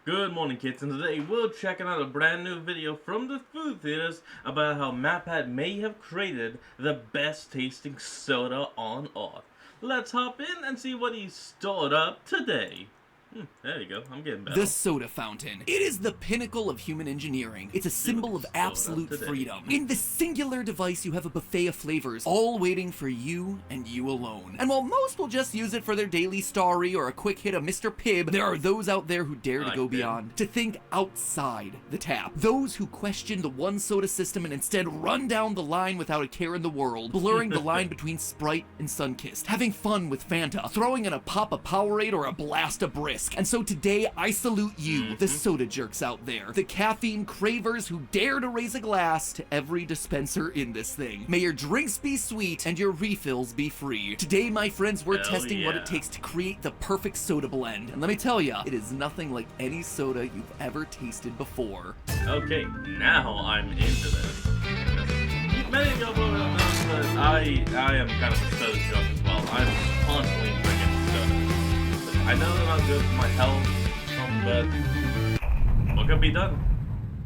Good morning, kids, and today we're checking out a brand new video from the food theaters about how MatPat may have created the best tasting soda on Earth. Let's hop in and see what he stored up today. There you go, I'm getting better. The soda fountain. It is the pinnacle of human engineering. It's a symbol of absolute freedom. In this singular device, you have a buffet of flavors, all waiting for you and you alone. And while most will just use it for their daily story or a quick hit of Mr. Pibb, there are those out there who dare to go beyond, to think outside the tap. Those who question the one soda system and instead run down the line without a care in the world, blurring the line between Sprite and Sunkist, having fun with Fanta, throwing in a pop of Powerade or a blast of Brisk. And so today, I salute you, the soda jerks out there, the caffeine cravers who dare to raise a glass to every dispenser in this thing. May your drinks be sweet and your refills be free. Today, my friends, we're testing what it takes to create the perfect soda blend. And let me tell ya, it is nothing like any soda you've ever tasted before. Okay, now I'm into this. Many of y'all will know that I am kind of a soda junk as well. I'm constantly drinking soda. I know they're not good for my health, but what can be done?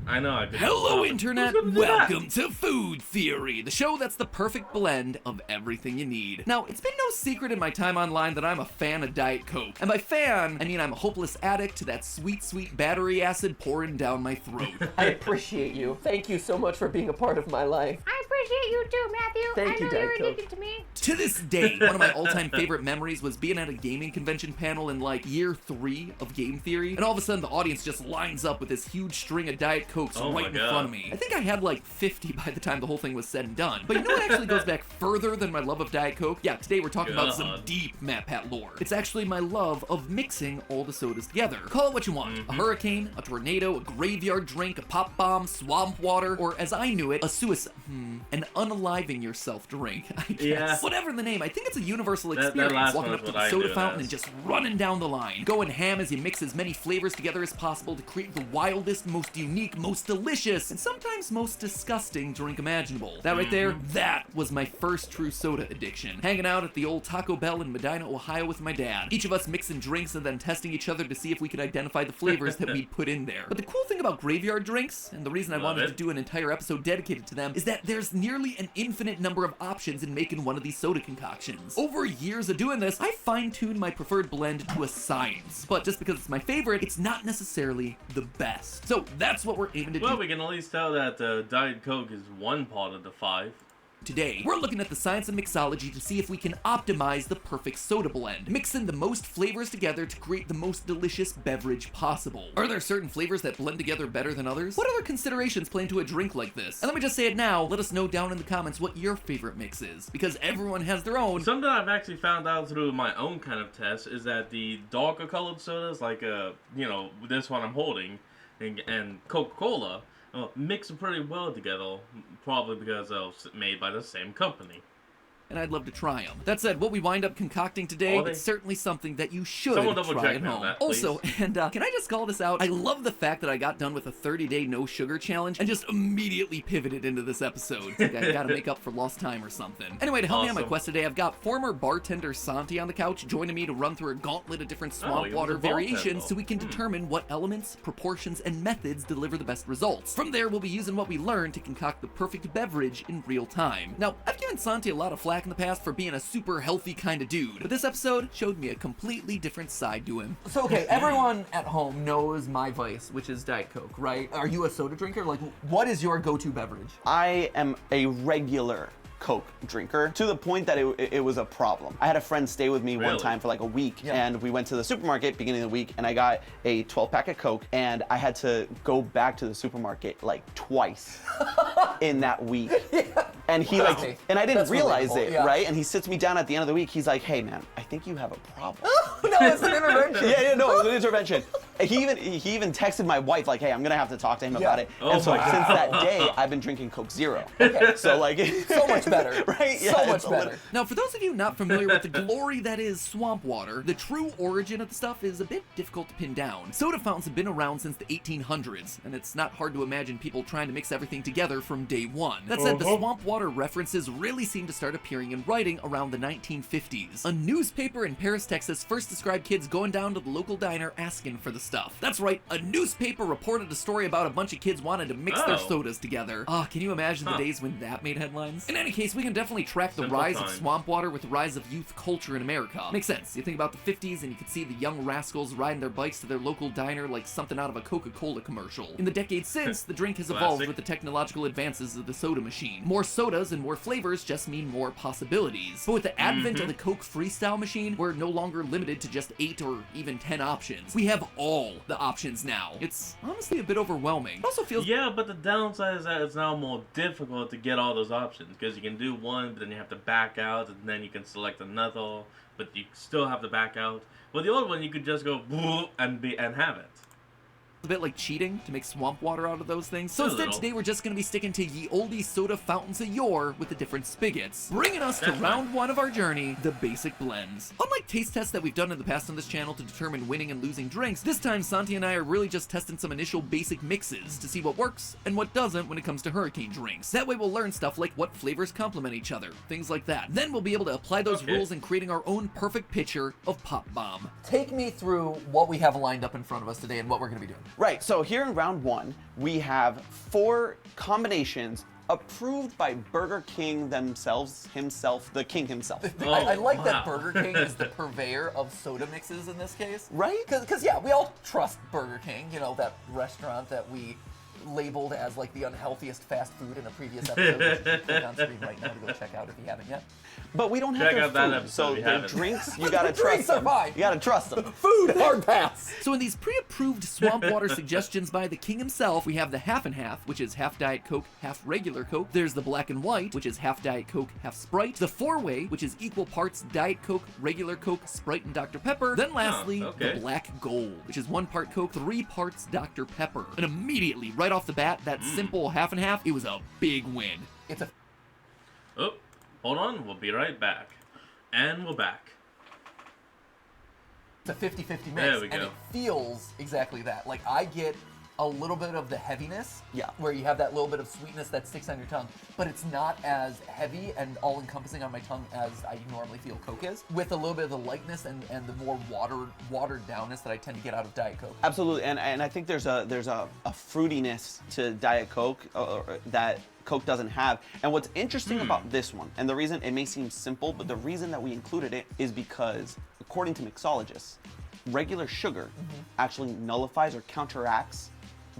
I know I could. Hello, Internet! Welcome to Food Theory, the show that's the perfect blend of everything you need. Now, it's been no secret in my time online that I'm a fan of Diet Coke. And by fan, I mean I'm a hopeless addict to that sweet, sweet battery acid pouring down my throat. I appreciate you. Thank you so much for being a part of my life. I appreciate you too, Matthew. Thank you, I know Diet you're Coke. addicted to me. To this day, one of my all-time favorite memories was being at a gaming convention panel in like year 3 of Game Theory, and all of a sudden the audience just lines up with this huge string of Diet Cokes right in front of me. I think I had like 50 by the time the whole thing was said and done. But you know what actually goes back further than my love of Diet Coke? Yeah, today we're talking about some deep MatPat lore. It's actually my love of mixing all the sodas together. Call it what you want. A hurricane, a tornado, a graveyard drink, a pop bomb, swamp water, or as I knew it, a an unaliving yourself drink, I guess. Yeah. Whatever the name, I think it's a universal experience. Walking up to the soda fountain and just running down the line. Going ham as you mix as many flavors together as possible to create the wildest, most unique, most delicious, and sometimes most disgusting drink imaginable. That right there, that was my first true soda addiction. Hanging out at the old Taco Bell in Medina, Ohio with my dad. Each of us mixing drinks and then testing each other to see if we could identify the flavors that we'd put in there. But the cool thing about graveyard drinks, and the reason I wanted to do an entire episode dedicated to them, is that there's nearly an infinite number of options in making one of these soda concoctions. Over years of doing this, I fine-tuned my preferred blend to a science. But just because it's my favorite, it's not necessarily the best. So that's what we're aiming to do. Well, we can at least tell that Diet Coke is one part of the 5. Today, we're looking at the science of mixology to see if we can optimize the perfect soda blend, mixing the most flavors together to create the most delicious beverage possible. Are there certain flavors that blend together better than others? What other considerations play into a drink like this? And let me just say it now, let us know down in the comments what your favorite mix is, because everyone has their own. Something I've actually found out through my own kind of test is that the darker colored sodas, like, this one I'm holding, and Coca-Cola, mix pretty well together, probably because they're made by the same company. And I'd love to try them. That said, what we wind up concocting today is certainly something that you should try at home. Also, and can I just call this out? I love the fact that I got done with a 30-day no sugar challenge and just immediately pivoted into this episode. It's like I gotta make up for lost time or something. Anyway, to help me on my quest today, I've got former bartender Santi on the couch joining me to run through a gauntlet of different swamp water variations so we can determine what elements, proportions, and methods deliver the best results. From there, we'll be using what we learned to concoct the perfect beverage in real time. Now, I've given Santi a lot of flack in the past for being a super healthy kind of dude, but this episode showed me a completely different side to him. So, okay, everyone at home knows my vice, which is Diet Coke, right? Are you a soda drinker? Like, what is your go-to beverage? I am a regular Coke drinker to the point that it was a problem. I had a friend stay with me one time for like a week, and we went to the supermarket beginning of the week, and I got a 12-pack of Coke, and I had to go back to the supermarket like twice in that week. And he and I didn't realize it, right? And he sits me down at the end of the week. He's like, "Hey, man, I think you have a problem." No, it's an intervention. No, it was an intervention. He even texted my wife like, "Hey, I'm gonna have to talk to him about it." And so since that day, I've been drinking Coke Zero. Okay. So like, so much better, right? So much better. Now, for those of you not familiar with the glory that is swamp water, the true origin of the stuff is a bit difficult to pin down. Soda fountains have been around since the 1800s, and it's not hard to imagine people trying to mix everything together from day one. That said, the swamp water references really seem to start appearing in writing around the 1950s. A newspaper in Paris, Texas first described kids going down to the local diner asking for the stuff. That's right, a newspaper reported a story about a bunch of kids wanting to mix their Oh. sodas together. Can you imagine the days when that made headlines? In any case, we can definitely track the Simple rise of time. swamp water with the rise of youth culture in America. Makes sense. You think about the 50s and you can see the young rascals riding their bikes to their local diner like something out of a Coca-Cola commercial. In the decades since, the drink has evolved Classic. with the technological advances of the soda machine. More sodas and more flavors just mean more possibilities. But with the advent of the Coke Freestyle machine, we're no longer limited to just 8 or even 10 options. We have all the options now. It's honestly a bit overwhelming. It also feels Yeah, but the downside is that it's now more difficult to get all those options because you can do one, but then you have to back out, and then you can select another, but you still have to back out. Well, the old one you could just go and have it. a bit like cheating to make swamp water out of those things. So A instead, little. today we're just going to be sticking to ye olde soda fountains of yore with the different spigots, bringing us to That's round one of our journey, the basic blends. Unlike taste tests that we've done in the past on this channel to determine winning and losing drinks, this time Santi and I are really just testing some initial basic mixes to see what works and what doesn't when it comes to hurricane drinks. That way we'll learn stuff like what flavors complement each other, things like that. Then we'll be able to apply those Okay. rules in creating our own perfect pitcher of Pop Bomb. Take me through what we have lined up in front of us today and what we're going to be doing. Right, so here in round one, we have 4 combinations approved by Burger King himself, the king himself. I like that wow. Burger King is the purveyor of soda mixes in this case. Right? Because yeah, we all trust Burger King, you know, that restaurant that we labeled as like the unhealthiest fast food in a previous episode, which you can click on screen right now to go check out if you haven't yet. But we don't have Check their out that food, episode so we their haven't. drinks, you gotta The drinks trust are them. fine. You gotta trust them. Food, hard pass. So in these pre-approved swamp water suggestions by the king himself, we have the half and half, which is half Diet Coke, half regular Coke. There's the black and white, which is half Diet Coke, half Sprite. The four-way, which is equal parts Diet Coke, regular Coke, Sprite, and Dr. Pepper. Then lastly, okay. the black gold, which is 1 part Coke, 3 parts Dr. Pepper. And immediately, right off the bat, that simple half and half, it was a big win. It's a Oh, hold on. We'll be right back. And we're back. It's a 50-50 mix, There we and go. it feels exactly that. Like, I get a little bit of the heaviness, Yeah. where you have that little bit of sweetness that sticks on your tongue, but it's not as heavy and all-encompassing on my tongue as I normally feel Coke is, with a little bit of the lightness and the more watered downness that I tend to get out of Diet Coke. Absolutely, and I think there's a fruitiness to Diet Coke that Coke doesn't have. And what's interesting about this one, and the reason it may seem simple, but the reason that we included it is because, according to mixologists, regular sugar actually nullifies or counteracts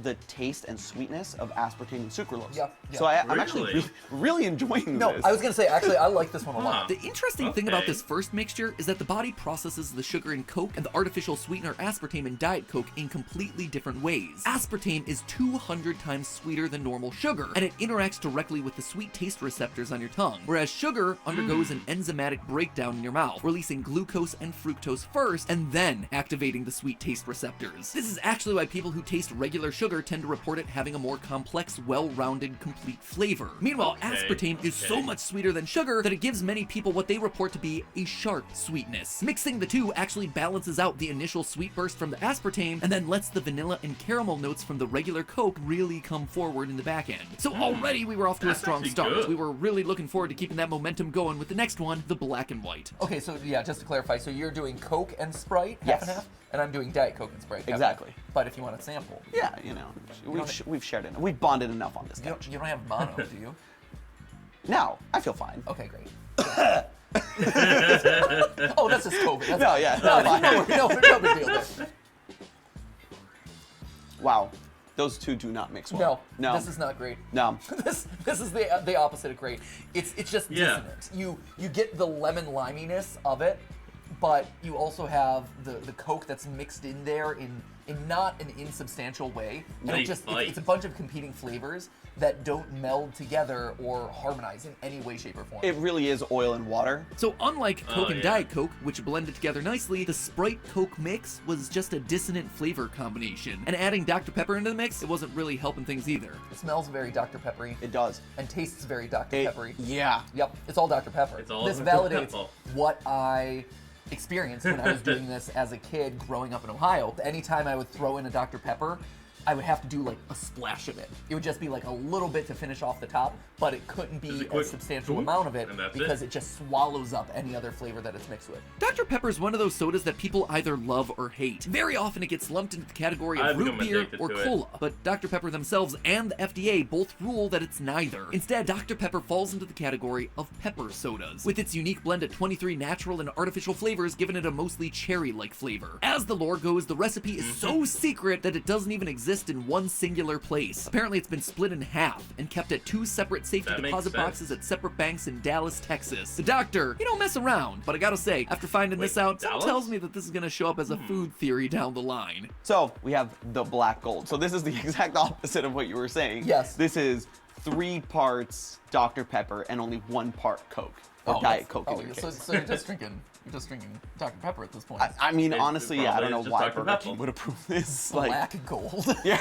the taste and sweetness of aspartame and sucralose. Yeah, yeah. So I'm actually Really? really enjoying No, this. I was gonna say, actually, I like this one a lot. Huh. The interesting thing about Okay. this first mixture is that the body processes the sugar in Coke and the artificial sweetener aspartame in Diet Coke in completely different ways. Aspartame is 200 times sweeter than normal sugar, and it interacts directly with the sweet taste receptors on your tongue, whereas sugar undergoes an enzymatic breakdown in your mouth, releasing glucose and fructose first, and then activating the sweet taste receptors. This is actually why people who taste regular sugar tend to report it having a more complex, well-rounded, complete flavor. Meanwhile, Okay, aspartame is so okay. much sweeter than sugar that it gives many people what they report to be a sharp sweetness. Mixing the two actually balances out the initial sweet burst from the aspartame and then lets the vanilla and caramel notes from the regular Coke really come forward in the back end. So already we were off to a That's strong actually start. good. We were really looking forward to keeping that momentum going with the next one, the black and white. Okay, so yeah, just to clarify, so you're doing Coke and Sprite, half and Yes. half, and I'm doing Diet Coke and Sprite. half and Exactly. half. But if you want a sample, Yeah, you know, we've shared it. We've bonded enough on this you couch. don't have mono, do you? Now, I feel fine. Okay, great. Oh, that's just COVID. That's No, yeah, no, no, fine. no big deal there. Wow, those two do not mix well. No, this is not great. No. This is the opposite of great. It's just Yeah. dissonant. You get the lemon liminess of it, but you also have the Coke that's mixed in there in not an insubstantial way. And They it just fight. it's a bunch of competing flavors that don't meld together or harmonize in any way, shape, or form. It really is oil and water. So unlike Coke Oh, and yeah. Diet Coke, which blended together nicely, the Sprite Coke mix was just a dissonant flavor combination. And adding Dr. Pepper into the mix, it wasn't really helping things either. It smells very Dr. Peppery It does. and tastes very Dr. It- Peppery. Yeah. Yep, it's all Dr. Pepper. It's all This Dr. validates Pepper. what I experienced when I was doing this as a kid growing up in Ohio. Anytime I would throw in a Dr. Pepper, I would have to do like a splash of it. It would just be like a little bit to finish off the top, but it couldn't Just a be quick a substantial swoop, amount of it and that's because it. it just swallows up any other flavor that it's mixed with. Dr. Pepper is one of those sodas that people either love or hate. Very often it gets lumped into the category of I've root become beer addicted or to it. cola, but Dr. Pepper themselves and the FDA both rule that it's neither. Instead, Dr. Pepper falls into the category of pepper sodas, with its unique blend of 23 natural and artificial flavors giving it a mostly cherry-like flavor. As the lore goes, the recipe is so secret that it doesn't even exist in one singular place. Apparently it's been split in half and kept at 2 separate safety That makes deposit sense. boxes at separate banks in Dallas, Texas. The doctor, he don't mess around, but I gotta say, after finding this Wait, out, something Dallas? tells me that this is gonna show up as a food theory down the line. So we have the black gold. So this is the exact opposite of what you were saying. Yes. This is 3 parts Dr. Pepper and only 1 part Coke. Or Diet Coke in your so, case. so you're just drinking Dr. Pepper at this point. I mean, It's honestly, yeah, I don't probably know just why Dr. Burger Pepper. King would approve this. Like, Black and gold. yeah.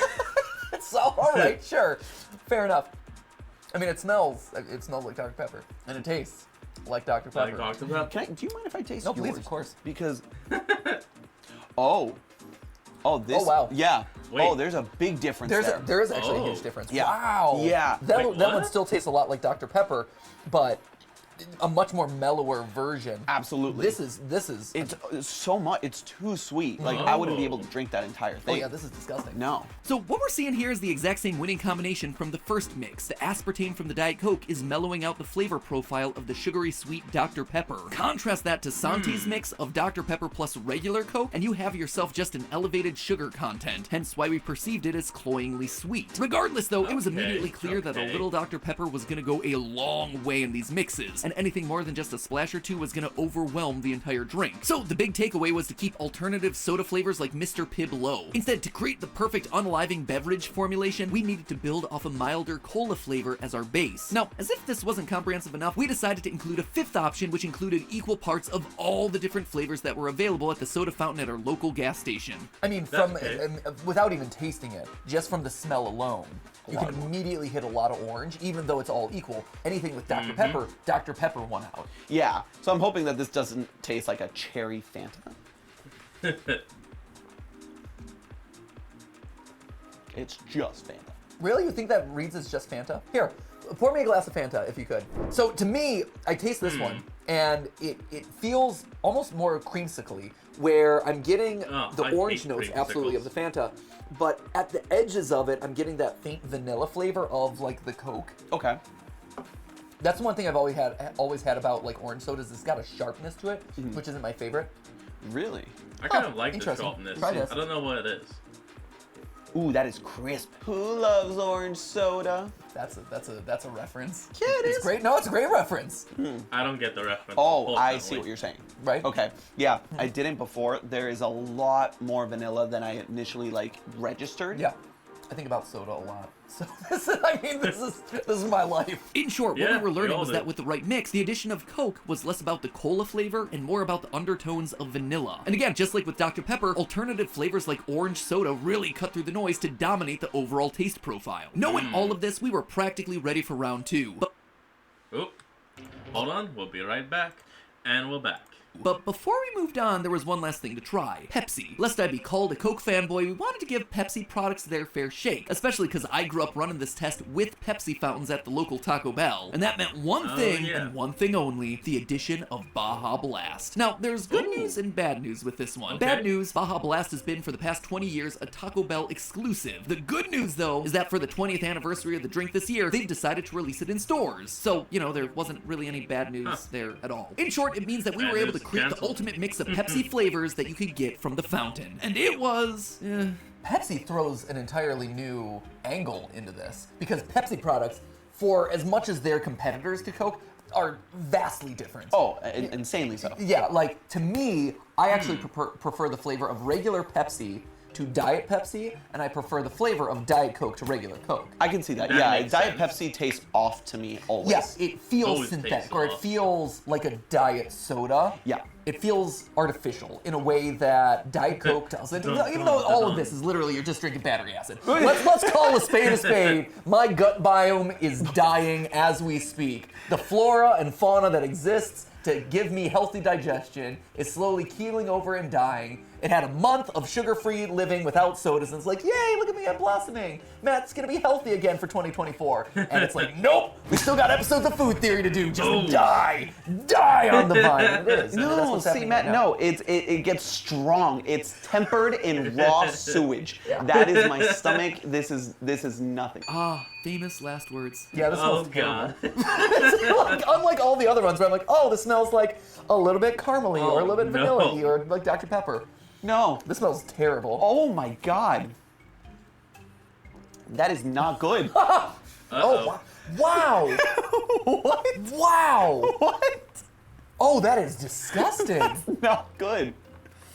So, all right, sure, fair enough. I mean, it smells like Dr. Pepper, and it tastes like Dr. Pepper. Like Dr. Pepper. Do you mind if I taste No, yours? please, of course. Because, oh, this. Oh, wow. Yeah. Wait. Oh, there's a big difference there. There is actually a Oh. huge difference. Yeah. Wow. Yeah. That, Wait, that one what? still tastes a lot like Dr. Pepper, but a much more mellower version. Absolutely. This is. It's so much. It's too sweet. Like I wouldn't be able to drink that entire Oh thing. yeah, this is disgusting. No. So what we're seeing here is the exact same winning combination from the first mix. The aspartame from the Diet Coke is mellowing out the flavor profile of the sugary sweet Dr. Pepper. Contrast that to Sante's mix of Dr. Pepper plus regular Coke, and you have yourself just an elevated sugar content, hence why we perceived it as cloyingly sweet. Regardless though, it was Okay, immediately clear that a okay. little Dr. Pepper was gonna go a long way in these mixes, and anything more than just a splash or two was gonna overwhelm the entire drink. So the big takeaway was to keep alternative soda flavors like Mr. Pibb low. Instead, to create the perfect unaliving beverage formulation, we needed to build off a milder cola flavor as our base. Now, as if this wasn't comprehensive enough, we decided to include a 5th option which included equal parts of all the different flavors that were available at the soda fountain at our local gas station. I mean, That's from okay. without even tasting it, just from the smell alone, you can immediately hit a lot of orange, even though it's all equal. Anything with Dr. Pepper, Dr. Pepper won out. Yeah. So I'm hoping that this doesn't taste like a cherry Fanta. It's just Fanta. Really? You think that reads as just Fanta? Here, pour me a glass of Fanta if you could. So to me, I taste this one, and it feels almost more creamsicle-y, where I'm getting Oh, the I orange hate notes absolutely of the Fanta, but at the edges of it, I'm getting that faint vanilla flavor of like the Coke. Okay. That's one thing I've always had about like orange sodas. It's got a sharpness to it, which isn't my favorite. Really? I kind Oh, of like the interesting. sharpness. Try this. I don't know what it is. Ooh, that is crisp. Who loves orange soda? That's a reference. Yeah, it It's is. great. No, it's a great reference. I don't get the reference. Oh, I unfortunately. see what you're saying. Right? Okay. Yeah, I didn't before. There is a lot more vanilla than I initially like registered. Yeah, I think about soda a lot. So this is my life. In short, what Yeah, we were learning we all was do. that with the right mix, the addition of Coke was less about the cola flavor and more about the undertones of vanilla. And again, just like with Dr. Pepper, alternative flavors like orange soda really cut through the noise to dominate the overall taste profile. Knowing all of this, we were practically ready for round 2. Oop. Hold on, we'll be right back. And we're back. But before we moved on, there was one last thing to try. Pepsi. Lest I be called a Coke fanboy, we wanted to give Pepsi products their fair shake, especially because I grew up running this test with Pepsi fountains at the local Taco Bell. And that meant one Oh, thing, yeah. and one thing only, the addition of Baja Blast. Now, there's good Ooh. news and bad news with this one. Okay. Bad news, Baja Blast has been for the past 20 years a Taco Bell exclusive. The good news, though, is that for the 20th anniversary of the drink this year, they've decided to release it in stores. So, you know, there wasn't really any bad news there at all. In short, it means that we Bad were able to news create the canceled. ultimate mix of Pepsi flavors that you could get from the fountain. And it was... Pepsi throws an entirely new angle into this because Pepsi products, for as much as they're competitors to Coke, are vastly different. Oh, insanely so. Yeah, like to me, I actually prefer the flavor of regular Pepsi to Diet Pepsi, and I prefer the flavor of Diet Coke to regular Coke. I can see that. That Yeah, makes Diet sense. Pepsi tastes off to me always. Yes, it feels Always synthetic, tastes or it off. feels like a diet soda. Yeah. It feels artificial in a way that Diet Coke doesn't. Even though all of this is literally you're just drinking battery acid. Let's call a spade a spade. My gut biome is dying as we speak. The flora and fauna that exists to give me healthy digestion is slowly keeling over and dying, It had a month of sugar-free living without sodas, and it's like, yay, look at me, I'm blossoming. Matt's gonna be healthy again for 2024. And it's like, nope, we still got episodes of Food Theory to do. Just die on the vine. And it is. I mean, that's No, what's see, happening Matt, right now. no, it gets strong. It's tempered in raw sewage. That is my stomach. This is nothing. Ah, famous last words. Yeah, this Oh smells terrible. god. Like, unlike all the other ones where I'm like, oh, this smells like a little bit caramely or a little bit no. vanilla-y or like Dr. Pepper. No. This smells terrible. Oh my god. That is not good. Oh, wow. What? Wow. What? Oh, that is disgusting. Not good.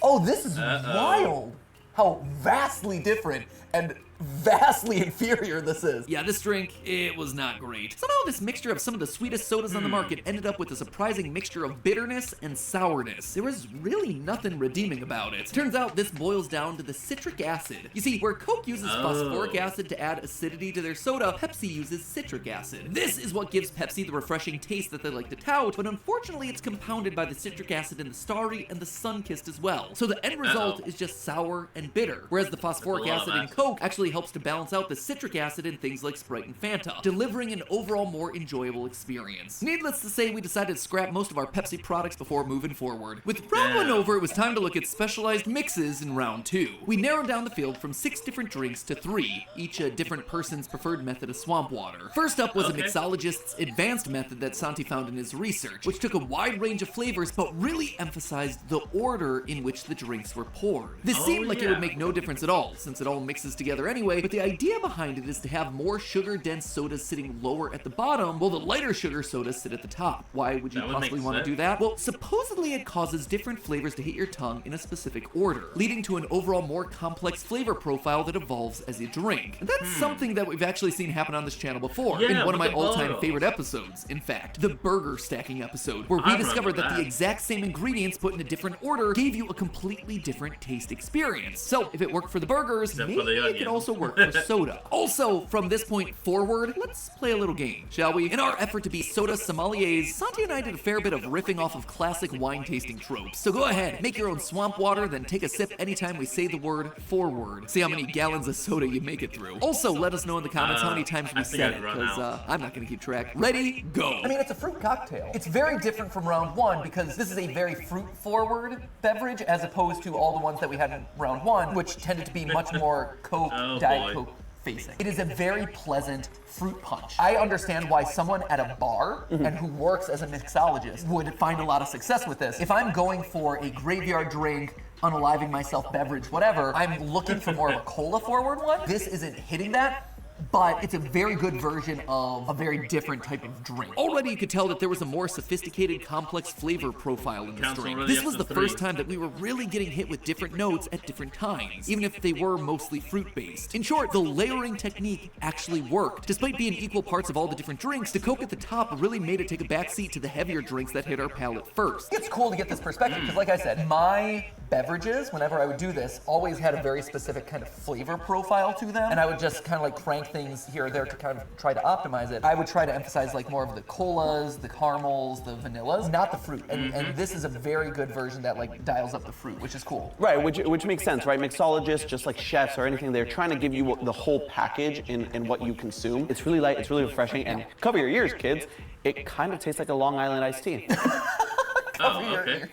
Oh, this is wild. How vastly different and vastly inferior this is. Yeah, this drink, it was not great. Somehow this mixture of some of the sweetest sodas on the market ended up with a surprising mixture of bitterness and sourness. There was really nothing redeeming about it. Turns out this boils down to the citric acid. You see, where Coke uses phosphoric acid to add acidity to their soda, Pepsi uses citric acid. This is what gives Pepsi the refreshing taste that they like to tout, but unfortunately it's compounded by the citric acid in the Starry and the Sunkist as well. So the end result is just sour and bitter, whereas the phosphoric That's a lot acid of in acid. Coke actually helps to balance out the citric acid in things like Sprite and Fanta, delivering an overall more enjoyable experience. Needless to say, we decided to scrap most of our Pepsi products before moving forward. With round one over, it was time to look at specialized mixes in round two. We narrowed down the field from 6 different drinks to 3, each a different person's preferred method of swamp water. First up was a mixologist's advanced method that Santi found in his research, which took a wide range of flavors but really emphasized the order in which the drinks were poured. This seemed like it would make no difference at all, since it all mixes together anyway, but the idea behind it is to have more sugar-dense sodas sitting lower at the bottom, while the lighter sugar sodas sit at the top. Why would you That would possibly make want to sense. do that? Well, supposedly it causes different flavors to hit your tongue in a specific order, leading to an overall more complex flavor profile that evolves as you drink. And that's something that we've actually seen happen on this channel before, Yeah, in one of with my the all-time bottles. favorite episodes, in fact, the burger stacking episode, where we I remember discovered that the that. exact same ingredients put in a different order gave you a completely different taste experience. So if it worked for the burgers, Except for maybe the it can onion. also work for soda. Also, from this point forward, let's play a little game, shall we? In our effort to be soda sommeliers, Santi and I did a fair bit of riffing off of classic wine tasting tropes. So go ahead, make your own swamp water, then take a sip anytime we say the word forward. See how many gallons of soda you make it through. Also, let us know in the comments how many times I we think said I'd it, run because out. I'm not gonna keep track. Ready, go. I mean, it's a fruit cocktail. It's very different from round one because this is a very fruit-forward beverage as opposed to all the ones that we had in round one, which tended to be much more Coke, Oh, Diet boy. Coke facing. It is a very pleasant fruit punch. I understand why someone at a bar and who works as a mixologist would find a lot of success with this. If I'm going for a graveyard drink, unaliving myself beverage, whatever, I'm looking for more of a cola-forward one. This isn't hitting that. But it's a very good version of a very different type of drink. Already you could tell that there was a more sophisticated, complex flavor profile in this Counts drink. already This up was to the 3. first time that we were really getting hit with different notes at different times, even if they were mostly fruit-based. In short, the layering technique actually worked. Despite being equal parts of all the different drinks, the Coke at the top really made it take a backseat to the heavier drinks that hit our palate first. It's cool to get this perspective because, like I said, my beverages, whenever I would do this, always had a very specific kind of flavor profile to them, and I would just kind of like crank things here or there to kind of try to optimize it. I would try to emphasize like more of the colas, the caramels, the vanillas, not the fruit. And this is a very good version that like dials up the fruit, which is cool. Right, which makes sense, right? Mixologists, just like chefs or anything, they're trying to give you the whole package in what you consume. It's really light, it's really refreshing, and cover your ears, kids. It kind of tastes like a Long Island iced tea. Oh, okay.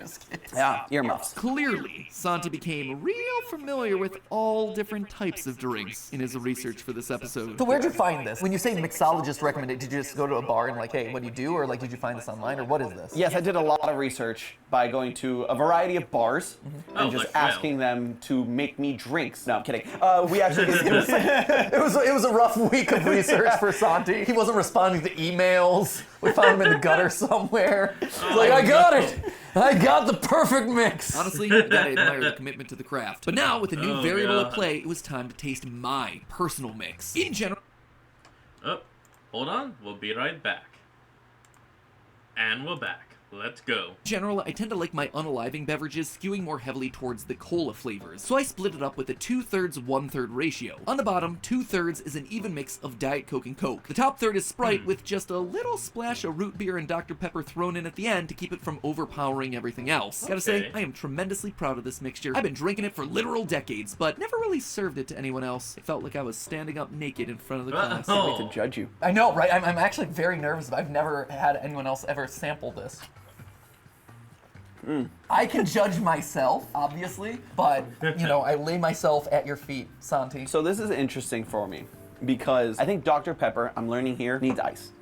Yeah, earmuffs. Clearly, Santi became real familiar with all different types of drinks in his research for this episode. So where'd you find this? When you say mixologist recommended, did you just go to a bar and like, hey, what do you do? Or like, did you find this online or what is this? Yes, I did a lot of research by going to a variety of bars and Oh, just like, wow. asking them to make me drinks. No, I'm kidding. We actually It was a rough week of research for Santi. He wasn't responding to emails. We found him in the gutter somewhere. He's like, I got it. I got the perfect mix. Honestly, you gotta admire the commitment to the craft. But now, with a new Oh, variable at God. play, it was time to taste my personal mix. In general, Oh, hold on. We'll be right back. And we're back. Let's go. In general, I tend to like my unaliving beverages skewing more heavily towards the cola flavors, so I split it up with a 2/3, 1/3 ratio. On the bottom, 2/3 is an even mix of Diet Coke and Coke. The top third is Sprite with just a little splash of root beer and Dr. Pepper thrown in at the end to keep it from overpowering everything else. Gotta say, I am tremendously proud of this mixture. I've been drinking it for literal decades, but never really served it to anyone else. It felt like I was standing up naked in front of the class. To judge you. I know, right? I'm actually very nervous. I've never had anyone else ever sample this. I can judge myself, obviously, but, you know, I lay myself at your feet, Santi. So this is interesting for me because I think Dr. Pepper, I'm learning here, needs ice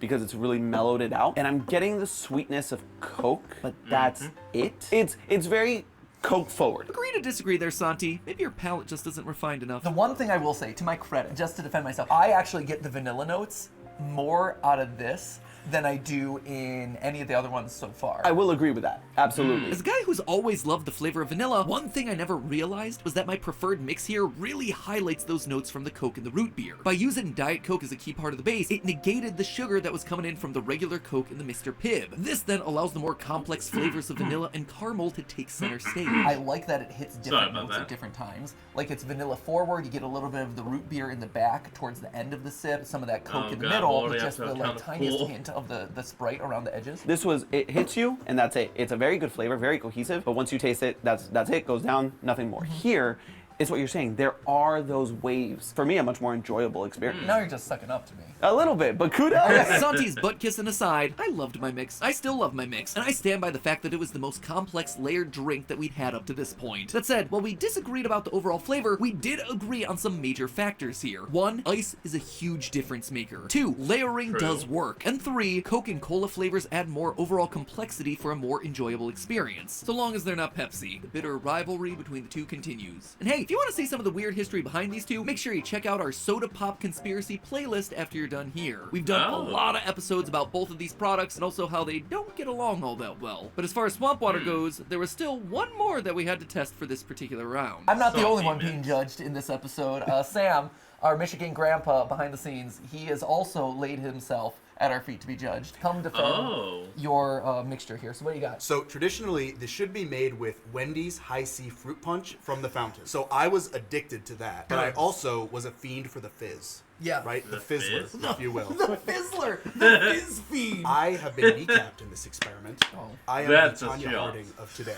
because it's really mellowed it out. And I'm getting the sweetness of Coke, but that's it. It's very Coke forward. Agree to disagree there, Santi. Maybe your palate just isn't refined enough. The one thing I will say, to my credit, just to defend myself, I actually get the vanilla notes more out of this than I do in any of the other ones so far. I will agree with that. Absolutely. As a guy who's always loved the flavor of vanilla, one thing I never realized was that my preferred mix here really highlights those notes from the Coke and the root beer. By using Diet Coke as a key part of the base, it negated the sugar that was coming in from the regular Coke and the Mr. Pibb. This then allows the more complex flavors of vanilla and caramel to take center stage. I like that it hits different about notes that. at different times. Like it's vanilla forward, you get a little bit of the root beer in the back towards the end of the sip, some of that Coke Oh, in the God, middle, already with have just to the have like kind of tiniest pull. hint of the Sprite around the edges. It hits you, and that's it. It's a very good flavor, very cohesive, but once you taste it, that's it, goes down, nothing more. Here, is what you're saying. There are those waves. For me, a much more enjoyable experience. Now you're just sucking up to me. A little bit, but kudos. Santi's butt kissing aside, I loved my mix. I still love my mix, and I stand by the fact that it was the most complex layered drink that we'd had up to this point. That said, while we disagreed about the overall flavor, we did agree on some major factors here. 1, ice is a huge difference maker. 2, layering True. does work. And 3, Coke and cola flavors add more overall complexity for a more enjoyable experience. So long as they're not Pepsi. The bitter rivalry between the two continues. And hey, if you want to see some of the weird history behind these two, make sure you check out our Soda Pop Conspiracy playlist after you're done here. We've done a lot of episodes about both of these products and also how they don't get along all that well. But as far as Swamp Water goes, there was still one more that we had to test for this particular round. I'm not the only one Salty being mints. judged in this episode. Sam, our Michigan grandpa behind the scenes, he has also laid himself at our feet to be judged. Come defend your mixture here. So what do you got? So traditionally, this should be made with Wendy's High C Fruit Punch from the fountain. So I was addicted to that, but I also was a fiend for the fizz. Yeah. Right? The fizz? fizzler, if you will. The Fizzler! The Fizz Fiend! I have been kneecapped in this experiment. I am That's the a Tanya shot. Harding of today.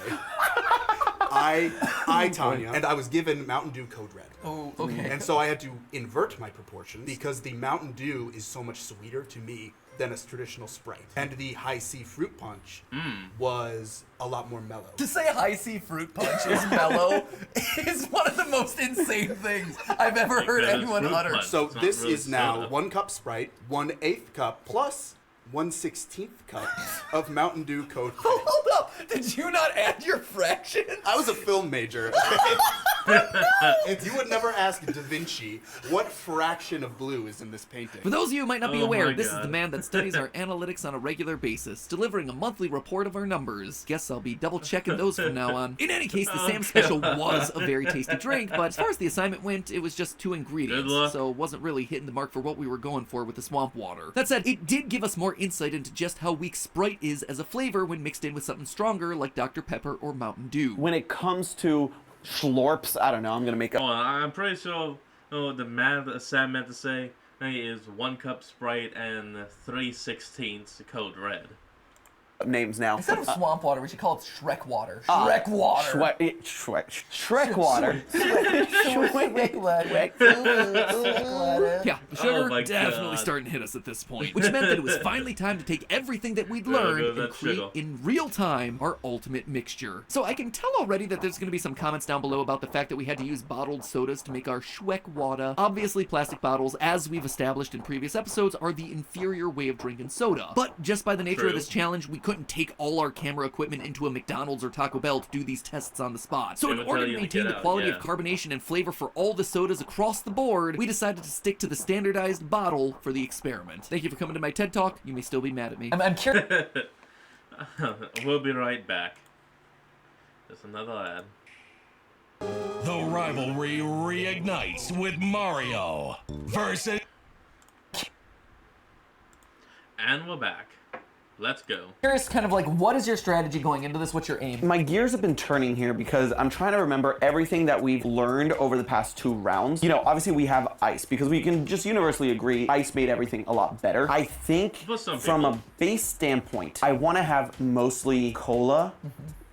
I Tanya, and I was given Mountain Dew Code Red. Oh, okay. And so I had to invert my proportions because the Mountain Dew is so much sweeter to me than a traditional Sprite. And the High C Fruit Punch was a lot more mellow. To say High C Fruit Punch is mellow is one of the most insane things I've ever heard Because anyone fruit utter. punch. So It's not this really is now soda. 1 cup Sprite, 1/8 cup, plus 1/16 cup of Mountain Dew Code Red. Hold up! Did you not add your fractions? I was a film major. If you would never ask Da Vinci what fraction of blue is in this painting. For those of you who might not be Oh aware, my this is God. the man that studies our analytics on a regular basis, delivering a monthly report of our numbers. Guess I'll be double checking those from now on. In any case, the Sam Special was a very tasty drink, but as far as the assignment went, it was just 2 ingredients, Good luck. so it wasn't really hitting the mark for what we were going for with the swamp water. That said, it did give us more insight into just how weak Sprite is as a flavor when mixed in with something stronger like Dr. Pepper or Mountain Dew. When it comes to schlorps, I don't know, I'm gonna make Oh, up I'm pretty sure the math that Sam meant to say is 1 cup Sprite and 3/16 Code Red. names now. Instead of swamp water, we should call it Shrek water. Shrek water. Shrek water. Yeah, the sugar Oh my definitely God. starting to hit us at this point, which meant that it was finally time to take everything that we'd learned goes and that create sugar. in real time our ultimate mixture. So I can tell already that there's going to be some comments down below about the fact that we had to use bottled sodas to make our Schweck Wada. Obviously, plastic bottles, as we've established in previous episodes, are the inferior way of drinking soda. But just by the nature of True. this challenge, we couldn't take all our camera equipment into a McDonald's or Taco Bell to do these tests on the spot. So They in would order tell to you to maintain get the out, quality yeah. of carbonation and flavor for all the sodas across the board, we decided to stick to the standardized bottle for the experiment. Thank you for coming to my TED Talk. You may still be mad at me. I'm curious. We'll be right back. There's another ad. The rivalry reignites with Mario versus... And we're back. Let's go. Curious, kind of like, what is your strategy going into this? What's your aim? My gears have been turning here because I'm trying to remember everything that we've learned over the past 2 rounds. You know, obviously we have ice because we can just universally agree ice made everything a lot better. I think from a base standpoint, I want to have mostly cola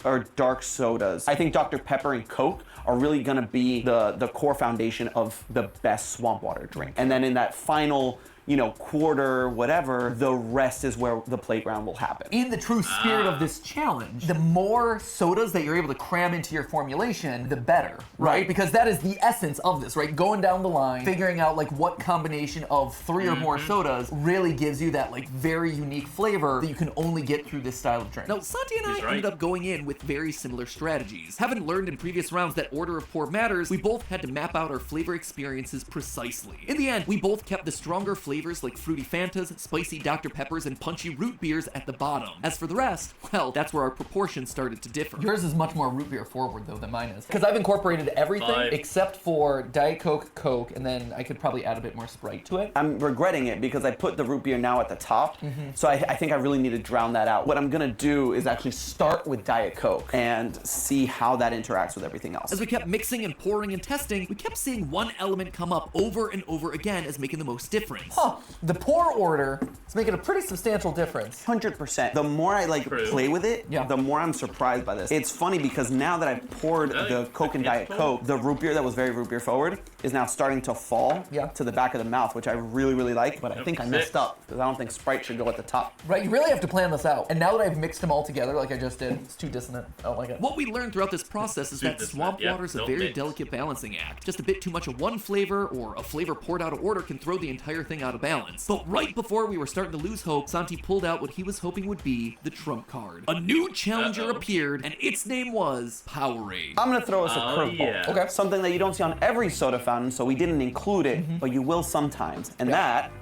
or dark sodas. I think Dr. Pepper and Coke are really gonna be the core foundation of the best swamp water drink. And then in that final, you know, quarter, whatever, the rest is where the playground will happen. In the true spirit of this challenge, the more sodas that you're able to cram into your formulation, the better, right? Because that is the essence of this, right? Going down the line, figuring out like what combination of 3 or more sodas really gives you that like very unique flavor that you can only get through this style of drink. Now, Santi and I ended up going in with very similar strategies. Having learned in previous rounds that order of pour matters, we both had to map out our flavor experiences precisely. In the end, we both kept the stronger flavors like fruity Fantas, spicy Dr. Peppers, and punchy root beers at the bottom. As for the rest, well, that's where our proportions started to differ. Yours is much more root beer forward though than mine is. Because I've incorporated everything except for Diet Coke, Coke, and then I could probably add a bit more Sprite to it. I'm regretting it because I put the root beer now at the top, so I think I really need to drown that out. What I'm gonna do is actually start with Diet Coke and see how that interacts with everything else. As we kept mixing and pouring and testing, we kept seeing one element come up over and over again as making the most difference. The pour order is making a pretty substantial difference. 100%. The more I play with it, Yeah. the more I'm surprised by this. It's funny because now that I've poured the Coke and Diet Coke, the root beer that was very root beer forward is now starting to fall to the back of the mouth, which I really, really like, but I think I messed up because I don't think Sprite should go at the top. Right, you really have to plan this out. And now that I've mixed them all together like I just did, it's too dissonant. I don't like it. What we learned throughout this process is that swamp water is a very delicate balancing act. Just a bit too much of one flavor or a flavor poured out of order can throw the entire thing out of balance. But right before we were starting to lose hope, Santi pulled out what he was hoping would be the trump card. A new challenger appeared, and its name was Powerade. I'm gonna throw us a curveball. Okay. Something that you don't see on every soda fountain, so we didn't include it, but you will sometimes. And that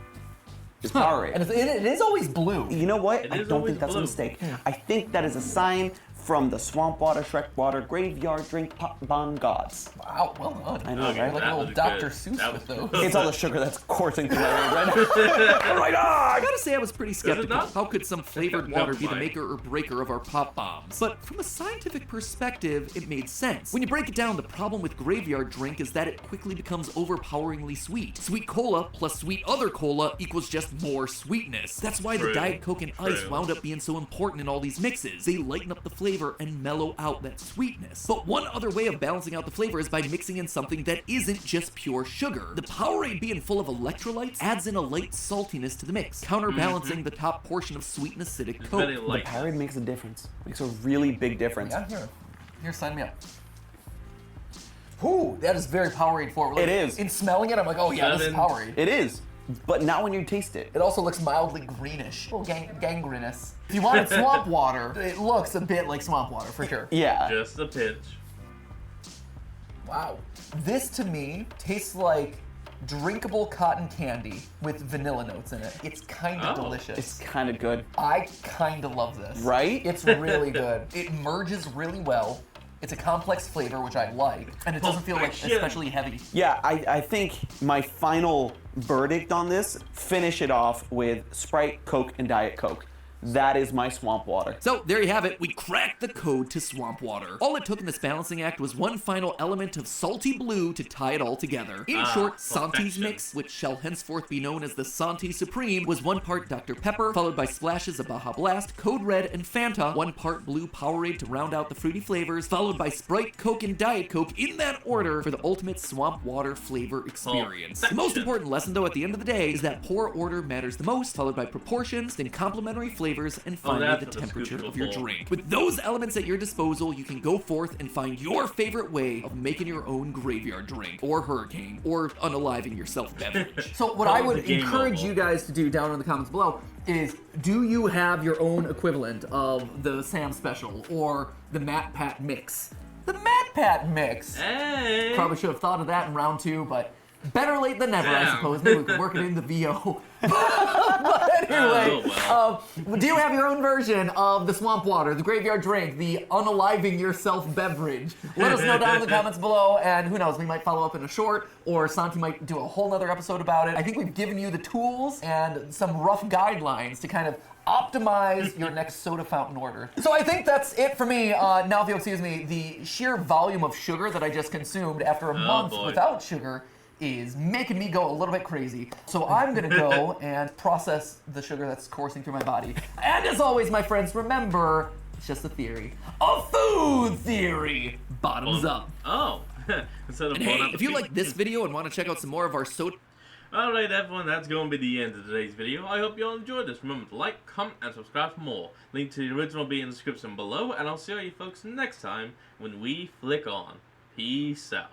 is Powerade. And it is always blue. You know what? I is don't always think that's blue. a mistake. I think that is a sign from the swamp water, Shrek water, graveyard drink, pop bomb gods. Wow, well done. I know, right? Like a That little was Dr. good. Seuss That with was those. good. It's all the sugar that's coursing through my veins right now. Right I gotta say I was pretty skeptical. not? How could some flavored Never water be the mind. maker or breaker of our pop bombs? But from a scientific perspective, it made sense. When you break it down, the problem with graveyard drink is that it quickly becomes overpoweringly sweet. Sweet cola plus sweet other cola equals just more sweetness. That's why the True. Diet Coke and ice True. wound up being so important in all these mixes. They lighten up the flavor and mellow out that sweetness. But one other way of balancing out the flavor is by mixing in something that isn't just pure sugar. The Powerade being full of electrolytes adds in a light saltiness to the mix, counterbalancing the top portion of sweet and acidic Coke. Very light. Powerade makes a difference. Makes a really big difference. Yeah, here, sign me up. Ooh, that is very Powerade forward. It is. In smelling it, I'm like, oh yeah, this is Seven. Powerade. It is. But not when you taste it. It also looks mildly greenish. A little gangrenous. If you wanted swamp water, it looks a bit like swamp water, for sure. Yeah. Just a pinch. Wow. This, to me, tastes like drinkable cotton candy with vanilla notes in it. It's kind of delicious. It's kind of good. I kind of love this. Right? It's really good. It merges really well. It's a complex flavor, which I like, and it doesn't feel like Perfection. especially heavy. Yeah, I think my final verdict on this, finish it off with Sprite, Coke, and Diet Coke. That is my swamp water. So there you have it, we cracked the code to swamp water. All it took in this balancing act was one final element of salty blue to tie it all together. In short, Santi's perfection. mix, which shall henceforth be known as the Santi Supreme, was 1 part Dr. Pepper, followed by splashes of Baja Blast, Code Red, and Fanta, 1 part blue Powerade to round out the fruity flavors, followed by Sprite, Coke, and Diet Coke in that order for the ultimate swamp water flavor experience. The most important lesson though at the end of the day is that pour order matters the most, followed by proportions, then complementary flavors, and finally that's the what the temperature scoops of your will hold. drink. With those elements at your disposal, you can go forth and find your favorite way of making your own graveyard drink, or hurricane, or unaliving yourself beverage. So what I would the game encourage mobile. you guys to do down in the comments below is, do you have your own equivalent of the Sam Special or the Matt Pat Mix? The Matt Pat Mix! Hey! Probably should have thought of that in round 2, but Better late than never, I Damn. suppose. Maybe we could work it in the VO. But anyway, do you have your own version of the swamp water, the graveyard drink, the unaliving yourself beverage? Let us know down in the comments below, and who knows, we might follow up in a short, or Santi might do a whole nother episode about it. I think we've given you the tools and some rough guidelines to kind of optimize your next soda fountain order. So I think that's it for me. Now, if you'll excuse me, the sheer volume of sugar that I just consumed after a month boy. without sugar is making me go a little bit crazy. So I'm gonna go and process the sugar that's coursing through my body. And as always, my friends, remember, it's just a theory. A food theory! Bottoms up. Oh. Instead of And hey, if you like this video and want to check out some more of our soda... Alright everyone, that's going to be the end of today's video. I hope you all enjoyed this. Remember to like, comment, and subscribe for more. Link to the original will be in the description below, and I'll see all you folks next time when we flick on. Peace out.